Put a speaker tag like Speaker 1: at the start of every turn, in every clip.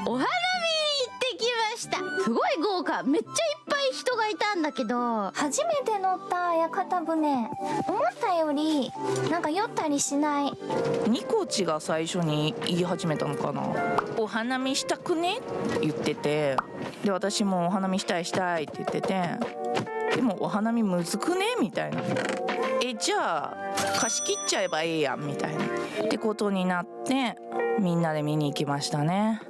Speaker 1: お花見に行ってきました。すごい豪華、めっちゃいっぱい人がいたんだけど、
Speaker 2: 初めて乗った屋形船、思ったよりなんか酔ったりしない。
Speaker 3: ニコチが最初に言い始めたのかな。お花見したくねって言ってて、で私もお花見したいしたいって言ってて、でもお花見むずくねみたいな。じゃあ貸し切っちゃえばいいやんみたいなってことになって、みんなで見に行きましたね。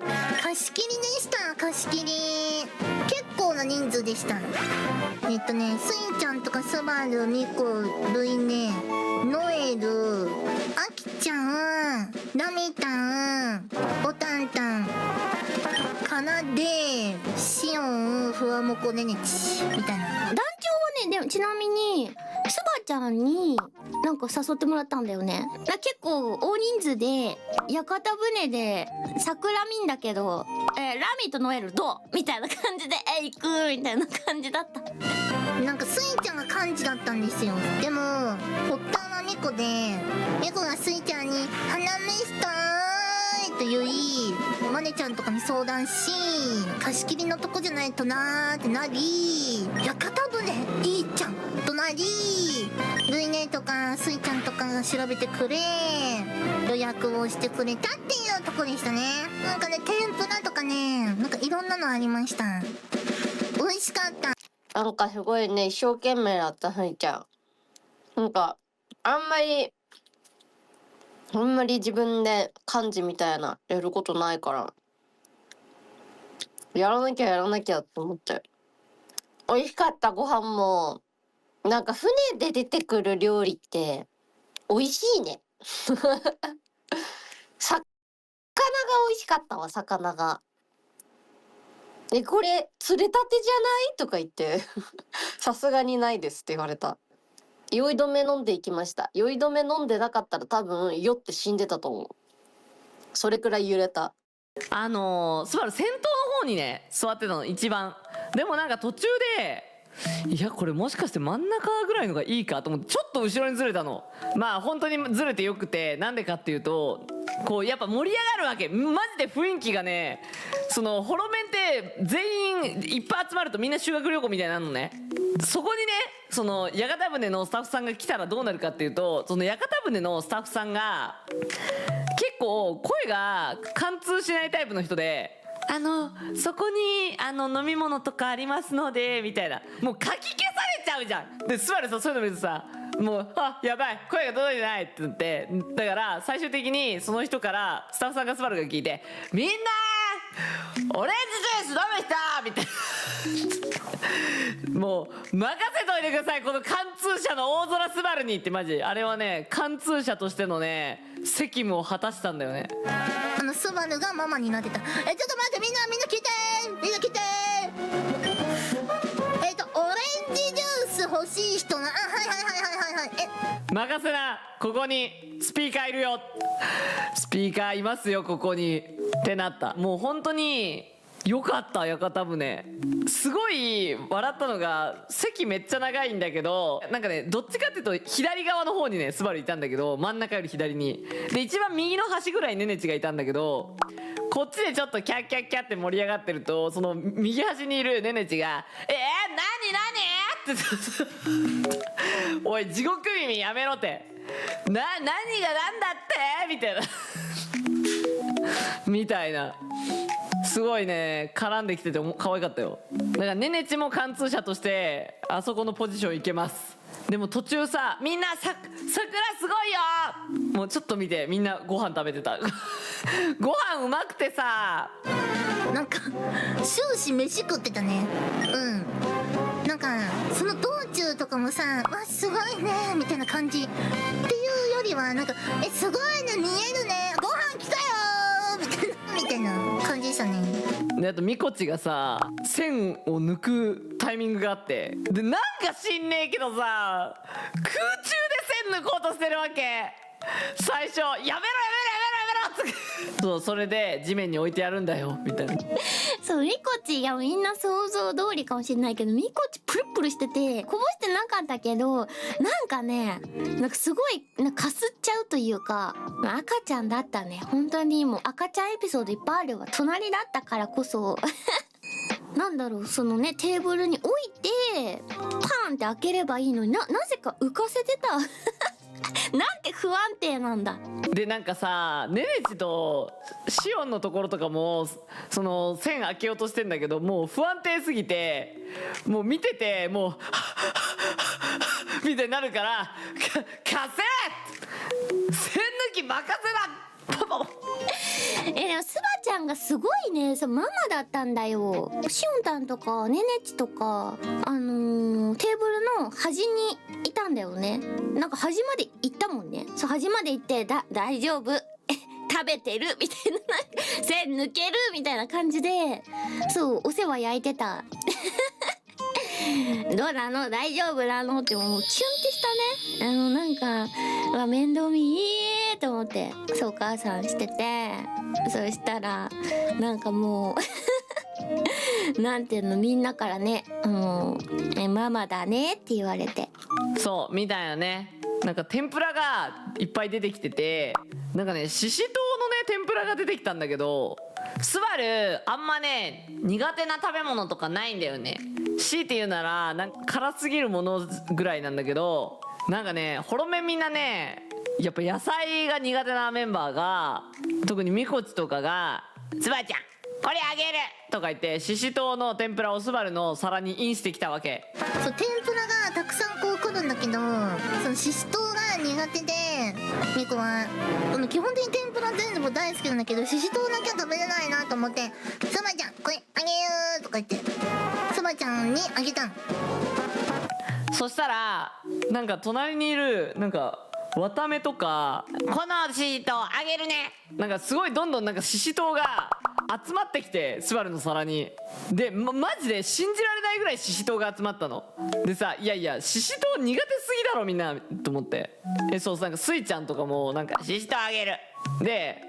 Speaker 4: 貸し切りでした。貸し切り結構な人数でした。スイちゃんとかスバル、ミコ、ルイネ、ノエル、アキちゃん、ラミタン、ボタンタン、カナデ、シオン、フワモコ、ネネチみたいな。
Speaker 1: 団長はね、でもちなみにスバちゃんになんか誘ってもらったんだよね。結構大人数で屋形船で桜見んだけど、ラミとノエルどうみたいな感じで行くみたいな感じだった。
Speaker 4: なんかスイちゃんが幹事だったんですよ。でも発端はミコで、ミコがスイちゃんに「花見したーい」と言い、マネちゃんとかに相談し、貸し切りのとこじゃないとなーってなり、屋形船いいじゃんとなり、ルイネとかスイちゃんとかが調べてくれ、予約をしてくれたっていうとこでしたね。なんかね、天ぷらとかね、なんかいろんなのありました。美味しかった。
Speaker 5: なんかすごいね、一生懸命だったふいちゃん。なんかあんまり自分で漢字みたいなやることないから、やらなきゃって思って。美味しかった。ご飯もなんか船で出てくる料理って美味しいね。魚が美味しかったわ。魚がこれ釣れたてじゃないとか言ってさすがにないですって言われた。酔い止め飲んでいきました。酔い止め飲んでなかったら多分酔って死んでたと思う。それくらい揺れた。
Speaker 6: スバル先頭の方にね座ってたの一番。でもなんか途中で、いやこれもしかして真ん中ぐらいのがいいかと思ってちょっと後ろにずれたの。まあ本当にずれてよくて、なんでかっていうとこうやっぱ盛り上がるわけ。マジで雰囲気がね、そのホロメンって全員いっぱい集まるとみんな修学旅行みたいになるのね。そこにね、その屋形船のスタッフさんが来たらどうなるかっていうと、その屋形船のスタッフさんが結構声が貫通しないタイプの人で、そこに飲み物とかありますのでみたいな、もうかき消されちゃうじゃん。でスバルさ、そういうの見るとさ、もうやばい声が届いてないって言って、だから最終的にその人からスタッフさんがスバルが聞いて、みんなオレンジジュース飲む人みたいなもう任せといてください、この貫通者の大空スバルにって。マジあれはね、貫通者としてのね責務を果たしたんだよね。
Speaker 4: スバルがママになってた。ちょっと待って、みんな聞いて、みんな聞いて。オレンジジュース欲しい人な。はい
Speaker 6: 任せな、ここにスピーカーいるよ、スピーカーいますよここにってなった。もう本当によかった。屋形船すごい笑ったのが、席めっちゃ長いんだけど、なんかねどっちかっていうと左側の方にねスバルいたんだけど、真ん中より左にで一番右の端ぐらいネネチがいたんだけど、こっちでちょっとキャッキャッキャって盛り上がってると、その右端にいるネネチが「何?」っておい地獄耳やめろって何がなんだってみたいなみたいな、すごいね絡んできてて可愛かったよ。だからネネチも貫通者としてあそこのポジションいけます。でも途中さ、みんな桜すごいよ、もうちょっと見て、みんなご飯食べてたご飯うまくてさ、
Speaker 4: なんか終始飯食ってたね。なんかその道中とかもさ、わすごいねみたいな感じっていうよりは、なんかすごいね、見えるね、ご飯来たよみたいな感じでしたね。
Speaker 6: であとミコチがさ線を抜くタイミングがあって、でなんか知んねえけどさ空中で線抜こうとしてるわけ。最初やめろってそうそれで地面に置いてやるんだよみたいな。
Speaker 1: そう、みこち、いやみんな想像通りかもしれないけど、みこちプルプルしてて、こぼしてなかったけど、なんかね、なんかすごい、なんかかすっちゃうというか、赤ちゃんだったね。本当にもう赤ちゃんエピソードいっぱいあるわ。隣だったからこそ。なんだろう、そのね、テーブルに置いて、パーンって開ければいいのになぜか浮かせてた。なんて不安定なんだ。
Speaker 6: でなんかさネネチとシオンのところとかもその線開けようとしてんだけど、もう不安定すぎてもう見ててもうみたいになるから貸せ線抜き任せだパパ。
Speaker 1: でもスバちゃんがすごいね、そうママだったんだよ。シオンタンとかネネチとかテーブルの端にいたんだよね。なんか端まで行ったもんね。そう端まで行って大丈夫食べてるみたいな線抜けるみたいな感じで、そうお世話焼いてた。どうなの大丈夫なのってもうキュンってしたね。なんかうわ面倒見いいと思ってそうお母さんしてて、そしたらなんかもうなんていうの、みんなからねママだねって言われて。
Speaker 6: そうみたいなね。なんか天ぷらがいっぱい出てきてて、なんかねししとうのね天ぷらが出てきたんだけど、スバルあんまね苦手な食べ物とかないんだよね。強いて言うならなんか辛すぎるものぐらいなんだけど、なんかねほろめみんなねやっぱ野菜が苦手なメンバーが、特にみこちとかが「スバちゃんこれあげる!」とか言ってししとうの天ぷらをスバルの皿にインしてきたわけ。
Speaker 4: そう天ぷらがたくさんこう来るんだけど、そのししとうが苦手で、ミコは基本的に天ぷら全部大好きなんだけど、ししとうだけは食べれないなと思って、スバちゃんこれあげるとか言ってスバちゃんにあげたの。
Speaker 6: そしたらなんか隣にいるなんかわためとか「このししとうあげるね!」なんかすごいどんどんなんかししとうが集まってきてスバルの皿に。で、マジで信じられないぐらいししとうが集まったの。でさ、いやいやししとう苦手すぎだろみんなと思って、そうなんかスイちゃんとかもなんかししとうあげるで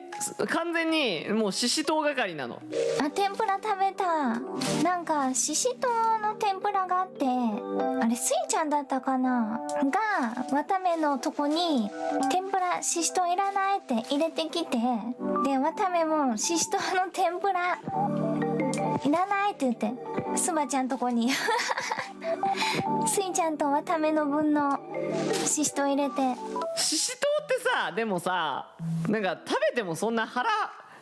Speaker 6: 完全にもうししとう係なの。
Speaker 2: あ、天ぷら食べた。なんかししとうの天ぷらがあって、あれスイちゃんだったかながわためのとこに天ぷらししとういらないって入れてきて、でわためもししとうの天ぷらいらないって言ってスバちゃんとこにスイちゃんとわための分のししとう入れて。
Speaker 6: ししとうってさ、でもさなんか食べてもそんな腹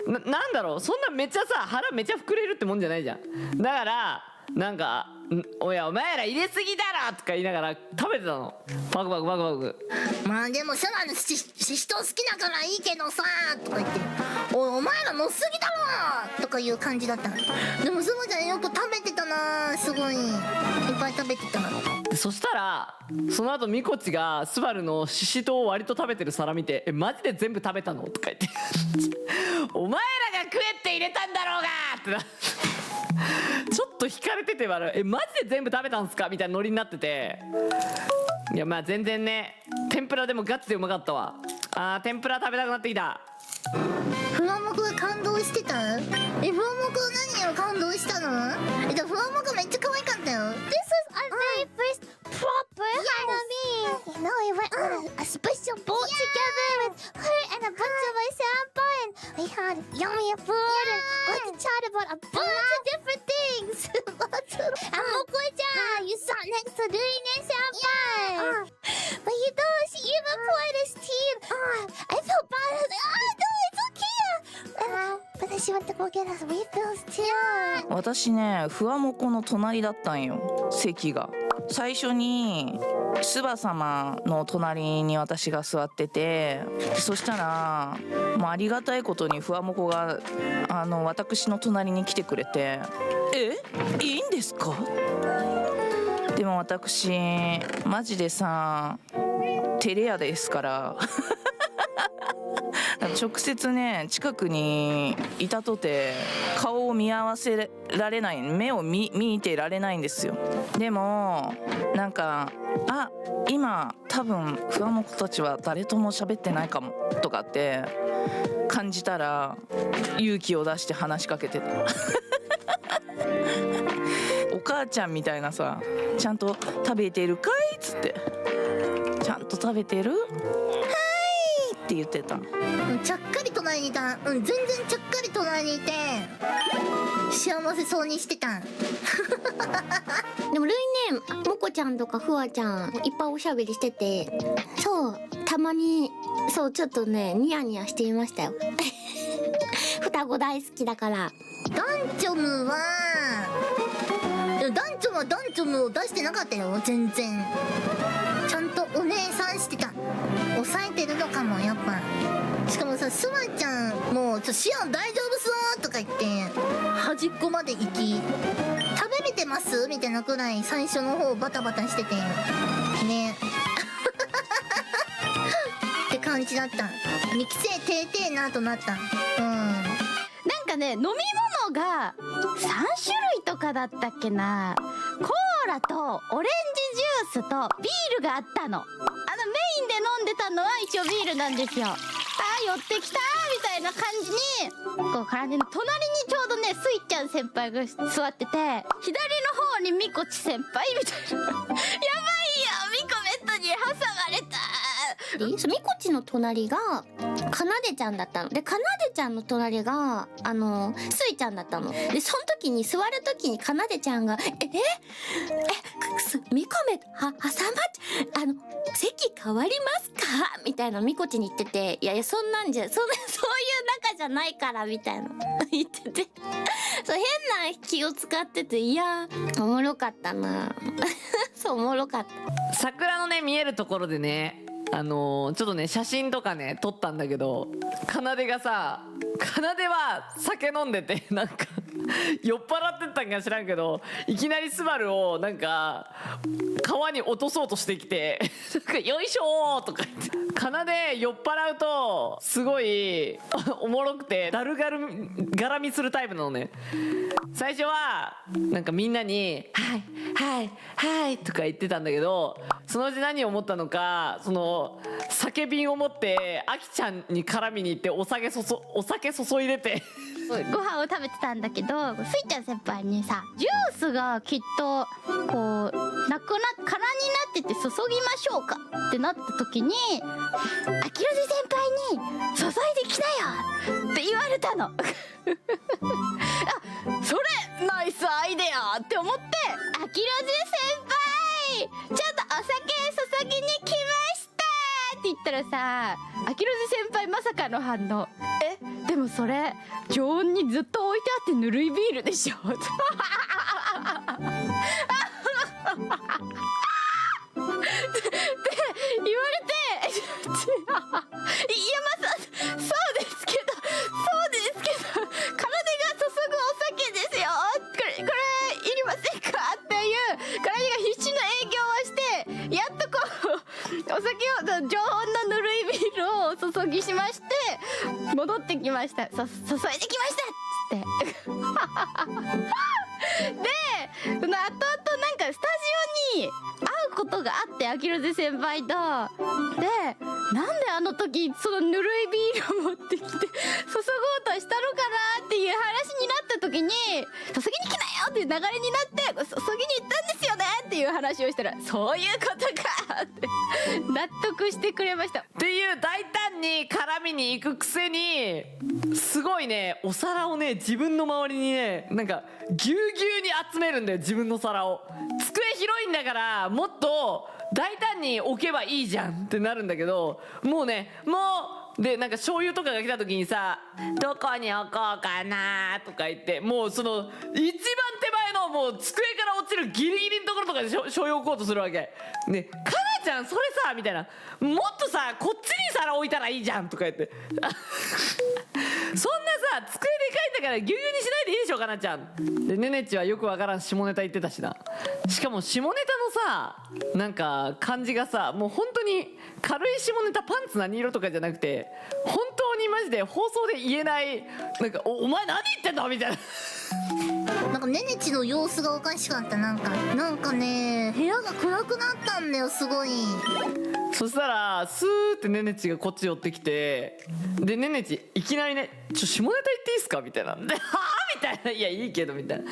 Speaker 6: なんだろう、そんなめっちゃさ腹めちゃ膨れるってもんじゃないじゃん。だからなんか「おやお前ら入れすぎだろ!」とか言いながら食べてたの。パクパクパクパク。
Speaker 4: まあでもスバのししとう好きだからいいけどさとか言って「お前らのすぎだろ!」とかいう感じだったの。でもスバちゃんよく食べてたな、すごいいっぱい食べてた。
Speaker 6: でそしたらその後ミコチがスバルのししとうを割と食べてる皿見て「マジで全部食べたの?」とか言って「お前らが食えって入れたんだろうが!」ってなちょっと引かれててマジで全部食べたんすかみたいなノリになってて、いやまあ全然ね天ぷらでもガチでうまかったわ。天ぷら食べたくなってきた。
Speaker 4: ふわもこが感動してた？ふわもこ何を感動したの？でもふわもこめっちゃ可愛かったよ。 This is our very first proper Hanami. You know, we went on a special boat together with her and a bunch of my senpai, and we had yummy food and got to chat about a bunch of different things. And Moko-chan, you sat next to Rui-nen senpai. But you know, she even poured us tea. I felt bad. I was like, no, it's okay. But then she went to go get us refills too.
Speaker 3: 私ねふわもこの隣だったんよ、席が。最初にスバ様の隣に私が座ってて、そしたらもうありがたいことにふわもこが私の隣に来てくれて「いいんですか?」でも私マジでさ照れ屋ですから直接ね近くにいたとて顔を見合わせられない、目を見てられないんですよ。でもなんか今多分ファンの子たちは誰とも喋ってないかもとかって感じたら勇気を出して話しかけてたお母ちゃんみたいなさ、ちゃんと食べてるかいっつって、ちゃんと食べてるって言ってた。
Speaker 4: ちゃっかり隣にいた。全然ちゃっかり隣にいて幸せそうにしてた。
Speaker 1: でもルイね、モコちゃんとかフワちゃんいっぱいおしゃべりしてて、そうたまにそうちょっとねニヤニヤしていましたよ双子大好きだから。
Speaker 4: ダンチョムはダンチョムを出してなかったよ。全然ちゃんとお姉さんしてた。抑えてるのかもやっぱ。しかもさ、スワちゃんも「シアン大丈夫そう」とか言って端っこまで行き「食べれてます?」みたいなくらい最初の方バタバタしててねって感じだった。2期生てーてーなとなった。
Speaker 7: なんかね、飲み物が3種類とかだったっけな。コーラとオレンジジュースとビールがあったの。メインで飲んでたのは一応ビールなんですよ。寄ってきたみたいな感じにこう絡んで、隣にちょうどねスイちゃん先輩が座ってて、左の方にみこち先輩みたいなやばいよ、みこベッドに挟まれた。
Speaker 1: みこちの隣がかなでちゃんだったので、かなでちゃんの隣がスイちゃんだったので、その時に座る時にかなでちゃんがみこめ挟まっ席変わりますかみたいなみこちに言ってて、いやそんなんじゃそういう仲じゃないからみたいな言っててそう変な気を使ってて、いやおもろかったなそうおもろかった。
Speaker 6: 桜のね見えるところでね、ちょっとね写真とかね撮ったんだけど、かなでは酒飲んでてなんか酔っ払ってったんか知らんけど、いきなりスバルをなんか川に落とそうとしてきてなんかよいしょーとか言って、かなで酔っ払うとすごいおもろくてだるがらみするタイプなのね。最初はなんかみんなに「はいはいはい」とか言ってたんだけど、そのうち何を思ったのか、その酒瓶を持ってあきちゃんに絡みに行ってお酒注いでて
Speaker 7: ご飯を食べてたんだけど、スイちゃん先輩にさ、ジュースがきっとこう空になってて注ぎましょうかってなった時に、あきろじ先輩に注いできなよって言われたのそれナイスアイデアって思って、あきろじ先輩ちょっとお酒注ぎに来ましたって言ったらさ、あきろじ先輩まさかの反応。でもそれ常温にずっと置いてあってぬるいビールでしょって言われていやまあそうですけどかなでが注ぐお酒ですよ、これいりませんかっていうかなでが必死の営業をして、やっとこうお酒を常温のぬるいビールをお注ぎしまして戻ってきました。注いできましたっつってで、後々なんかスタジオに会うことがあって、あきろじ先輩とで、なんであの時そのぬるいビールを持ってきて注ごうとしたのかなっていう話になった時に、注ぎに来なよっていう流れになって注ぎに行ったんですよねっていう話をしたら、そういうことかって納得してくれました。
Speaker 6: っていう大胆に絡みに行くくせに、すごいねお皿をね自分の周りにねなんかぎゅうぎゅうに集めるんだよ、自分の皿を。机広いんだからもっと大胆に置けばいいじゃんってなるんだけど、もうでなんか醤油とかが来た時にさ、どこに置こうかなとか言って、もうその一番手前のもう机から落ちるギリギリのところとかで醤油置こうとするわけね。かなちゃんそれさみたいな、もっとさこっちに皿置いたらいいじゃんとか言ってそんなさ机でかいんだからぎゅうぎゅうにしないでいいでしょかなちゃんで、ねねっちはよくわからん下ネタ言ってたしな。しかも下ネタのさなんか感じがさもう本当に軽い下ネタパンツ何色とかじゃなくて本当にマジで放送で言えないなんか お前何言ってんのみたいな
Speaker 4: なんかねねちの様子がおかしかった。なんかね部屋が暗くなったんだよすごい。
Speaker 6: そしたらスーってねねちがこっち寄ってきてでねねちいきなりね下ネタ言っていいっすかみたいなではぁみたいないやいいけどみたいな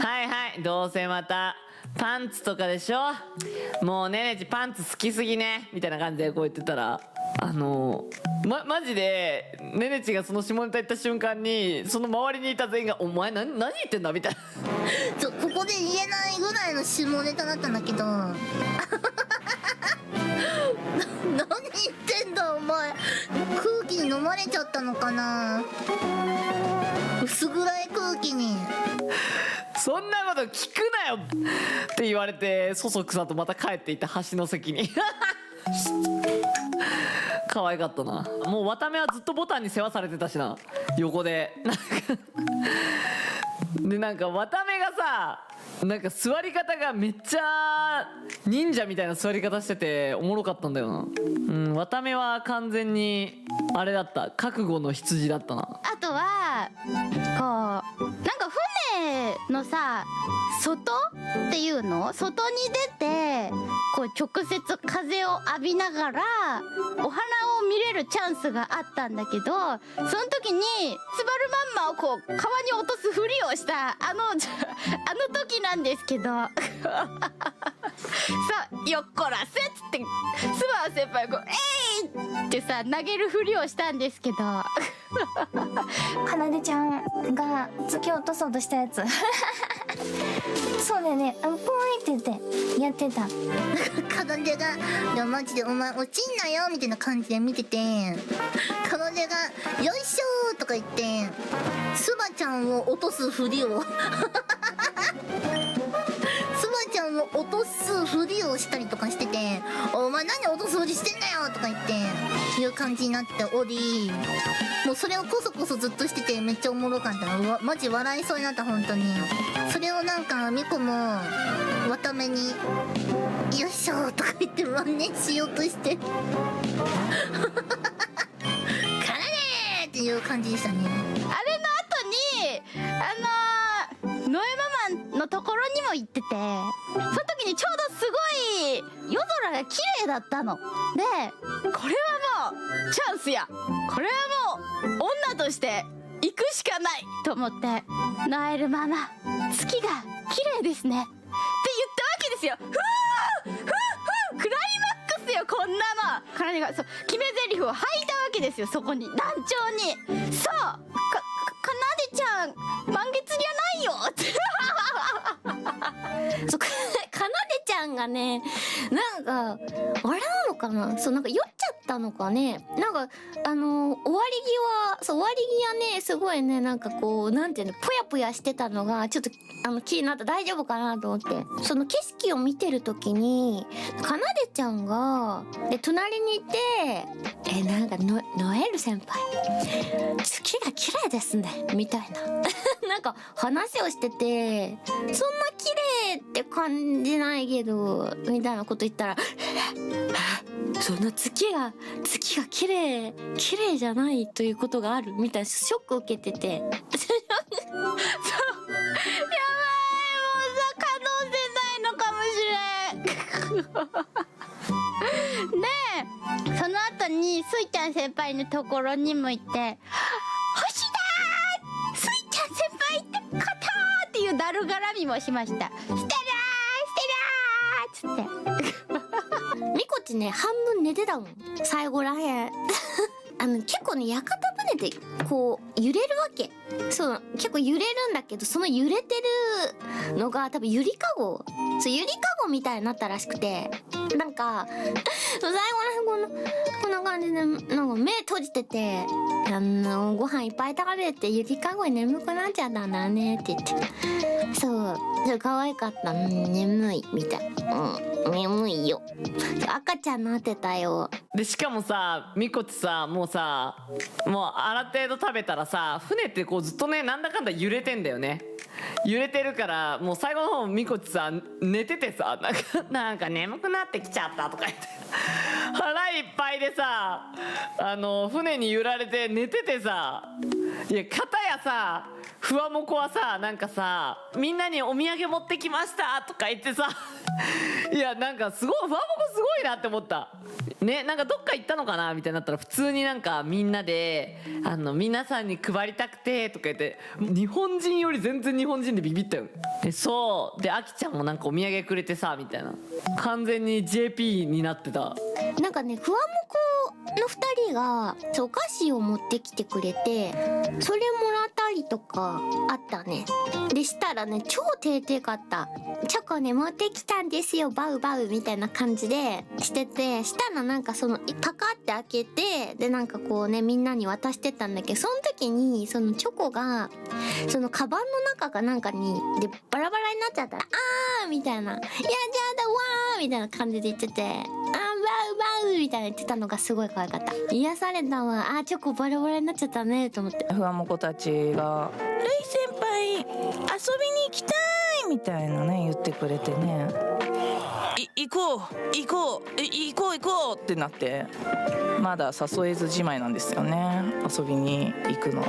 Speaker 6: はいはいどうせまたパンツとかでしょもうねねちパンツ好きすぎねみたいな感じでこう言ってたらマジでねねちがその下ネタ言った瞬間にその周りにいた全員が「お前何言ってんだ?」みたいな
Speaker 4: ここで言えないぐらいの下ネタだったんだけど何言ってんだお前、空気に飲まれちゃったのかな、薄暗い空気に。
Speaker 6: そんなこと聞くなよって言われてそそくさとまた帰っていった橋の席に可愛かったな。もう渡目はずっとボタンに世話されてたしな横ででなんか渡目がさなんか座り方がめっちゃ忍者みたいな座り方してておもろかったんだよな。うん渡目は完全にあれだった覚悟の羊だったな。
Speaker 7: あとはこうなんか船のさ外っていうの外に出てこう直接風を浴びながらお花を見れるチャンスがあったんだけどその時にスバルマンマをこう川に落とすふりをしたあの時なんですけどさあよっこらせっつってスバル先輩がこう「えい!」ってさ投げるふりをしたんですけど
Speaker 2: かなでちゃんが突き落とそうとしたやつそうだよねポイって言ってやってた。
Speaker 4: かなでが「いやマジでお前落ちんなよ」みたいな感じで見ててかなでが「よいしょ」とか言ってスバちゃんを落とすふりをスバちゃんを落とすふりをしたりとかしてて「お前何落とすふりしてんだよ」とか言っていう感じになっており、もうそれをこそこそずっとしててめっちゃおもろかった。マジ笑いそうになった本当に。それをなんかミコも渡目に「よいしょ」とか言って真似しようとして「からねー!」っていう感じでしたね。
Speaker 7: あれの後にノエママンのところにも行っててその時にちょうどすごい夜空が綺麗だったのでこれはもうチャンスやこれはもう女として行くしかないと思って「ノエルママ月が綺麗ですね」って言ったわけですよ。ふーふーふークライマックスよこんなの。彼がそう決め台詞を吐いたわけですよそこに団長に。そうかなでちゃん満月じゃないよって
Speaker 1: そうかなでちゃんがねなんかあれなのかなそうなんか酔っちゃったのかねなんか終わり際ねすごいねなんかこうなんていうのぽやぽやしてたのがちょっと気になった大丈夫かなと思ってその景色を見てる時にかなでちゃんがで隣にいてなんかノエル先輩月が綺麗ですねみたいななんか話をしててそんな綺麗って感じないけどみたいなこと言ったらそんな月が綺麗じゃないということがあるみたいなショックを受けててそうやばいもうさ可能性ないのかもしれんねえその後にスイちゃん先輩のところにも行って「星だースイちゃん先輩って方!」っていうだるがらみもしました。してるーしてるーっつってミコチね半分寝てたもん最後らへん結構ね屋形船でこう揺れるわけ。そう結構揺れるんだけどその揺れてるのが多分ゆりかごそうゆりかごみたいになったらしくてなんか最後らへんこんな感じでなんか目閉じててご飯いっぱい食べてゆりかごに眠くなっちゃったんだねって言ってそう可愛かった眠いみたい眠いよ赤ちゃんなってたよ。
Speaker 6: でしかもさみこちさもうある程度食べたらさ船ってこうずっとねなんだかんだ揺れてんだよね。揺れてるから、もう最後の方みこちさん寝ててさ、なんか眠くなってきちゃったとか言って腹いっぱいでさ、船に揺られて寝ててさ、いや片やさふわもこはさ、なんかさみんなにお土産持ってきましたとか言ってさいやなんかすごいふわもこすごいなって思ったね。なんかどっか行ったのかなみたいになったら、普通になんかみんなで皆さんに配りたくてとか言って、日本人より全然日本人でビビったよ。でそうで、あきちゃんもなんかお土産くれてさみたいな、完全に JP になってた。
Speaker 1: なんかね、ふわもこの2人がそうお菓子を持ってきてくれて、それもらったりとかあったね。でしたらね、超定々かったチョコね持ってきたんですよバウバウみたいな感じでしてて、したらなんかそのパカって開けて、でなんかこうねみんなに渡してたんだけど、その時にそのチョコがそのカバンの中かなんかにでバラバラになっちゃったら、あーみたいな、いやじゃあだわーみたいな感じで言ってて、あーバウバウみたいな言ってたのがすごい可愛かった。癒されたわ。あーチョコバラバラになっちゃったねと思って。
Speaker 3: ふわもこたちが「ルイ先輩遊びに行きたい」みたいなね言ってくれてね、行こうってなって、まだ誘えずじまいなんですよね、遊びに行くの。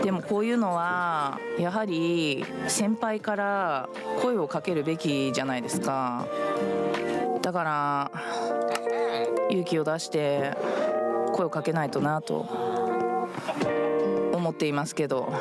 Speaker 3: でもこういうのはやはり先輩から声をかけるべきじゃないですか。だから勇気を出して声をかけないとなと思っていますけど。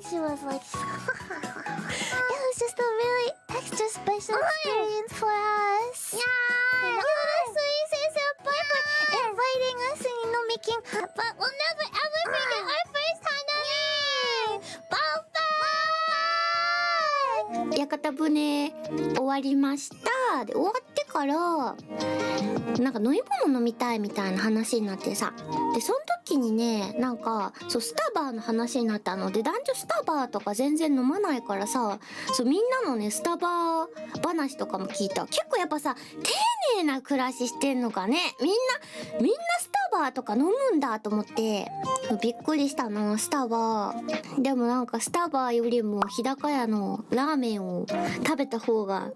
Speaker 4: She was like, it was just a really extra special experience for us. Yeah, sweet senpai for inviting us and making. But we'll never ever forget our first hanami. Bye bye.
Speaker 1: 屋形船終わりました。で終わってからなんか飲み物飲みたいみたいな話になってさ、でその時にねなんかそうスタバの話になったので、男女スタバとか全然飲まないからさ、そうみんなのねスタバ話とかも聞いた。結構やっぱさ丁寧な暮らししてんのかね、みんなスタバとか飲むんだと思ってびっくりしたな。スタバでもなんかスタバよりも日高屋のラーメンを食べた方が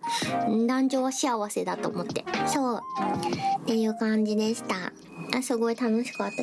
Speaker 1: 男女は幸せだと思って、そうっていう感じでした。あ、すごい楽しかった。